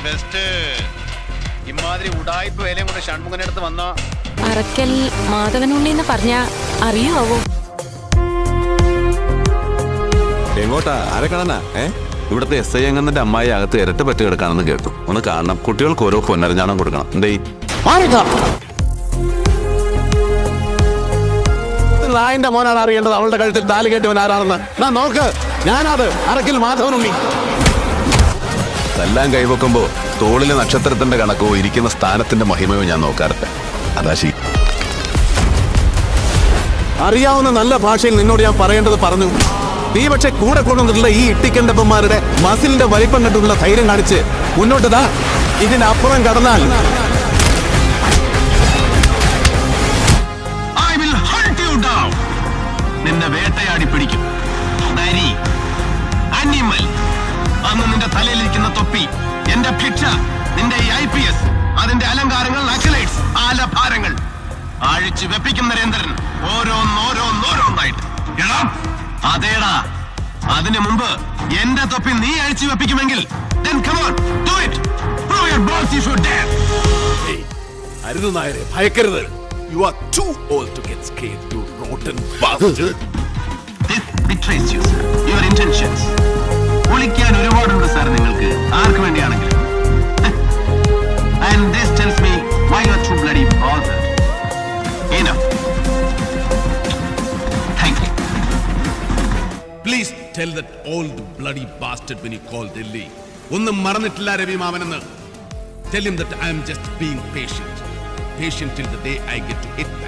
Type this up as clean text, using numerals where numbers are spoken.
Best ഇമാതിരി ഉടായ്പ വേലയും കൊണ്ട് ഷൺമുഖന്റെ അടുത്ത് വന്നോ? അറക്കൽ മാധവനുണ്ണി എന്ന് പറഞ്ഞ അറിയുവോ? എങ്ങോട്ടാ? ആരെക്കാണാ? ഇവിടുത്തെ SI അംഗത്തിന്റെ അമ്മായി അകത്ത് ഇരട്ട പറ്റി കിടക്കാണെന്ന് കേട്ടു. ഒന്ന് കാണണം. കുട്ടികൾക്ക് ഓരോ പൊന്നരഞ്ഞാണം കൊടുക്കണം. എന്തേ നായന്റെ മോനാണ് അറിയേണ്ടത് അവളുടെ കഴുത്തിൽ താലി കെട്ടിയവൻ ആരാണെന്ന്. നോക്ക്, ഞാനത് അറക്കിൽ മാധവനുണ്ണി. എല്ലാം കൈവെക്കുമ്പോ തോളിലെ നക്ഷത്രത്തിന്റെ കണക്കോ ഇരിക്കുന്ന സ്ഥാനത്തിന്റെ മഹിമയോ ഞാൻ നോക്കാറില്ല. അതാ ശരി. അറിയാവുന്ന നല്ല ഭാഷയിൽ നിന്നോട് ഞാൻ പറയേണ്ടത് പറഞ്ഞു. നീ പക്ഷെ കൂടെ കൊണ്ടുവന്നിട്ടുള്ള ഈ ഇട്ടിക്കണ്ടപ്പന്മാരുടെ മസിലിന്റെ വലിപ്പം കണ്ടുള്ള ധൈര്യം കാണിച്ച് മുന്നോട്ടതാ. ഇതിനപ്പുറം കടന്നാൽ നിന്റെ വേട്ടയാടി പിടിക്കും. അന്ന് നിന്റെ തലയിലിരിക്കുന്ന തൊപ്പി, എന്റെ ഭിക്ഷ, നിന്റെ IPS, അതിന്റെ അലങ്കാരങ്ങൾ, നക്സലൈറ്റ്സ്, ആലഭാരങ്ങൾ അഴിച്ചു വെപ്പിക്കും നരേന്ദ്രൻ, ഓരോന്നോരോന്നായിട്ട്. അതേടാ, അതിനു മുമ്പ് എന്റെ തൊപ്പി നീ അഴിച്ചു വെപ്പിക്കുമെങ്കിൽ then come on, do it. Prove your balls you should dare. അരുത് നായരെ, ഭയക്കരുത്. You are too old to get scared, you rotten bastard. This betrays you, sir. Your intentions. ഒളിക്കാൻ ഒരുപാടുണ്ട് സാർ നിങ്ങൾക്ക്, ആർക്ക് വേണ്ടിയാണെങ്കിലും. And this tells me why you are too bloody bothered. Enough. Thank you. Please tell that old bloody bastard when you call Delhi. ഒന്നും മറന്നിട്ടില്ല Ravi മാമനെന്ന്. Tell him that I am just being patient till the day I get to hit back.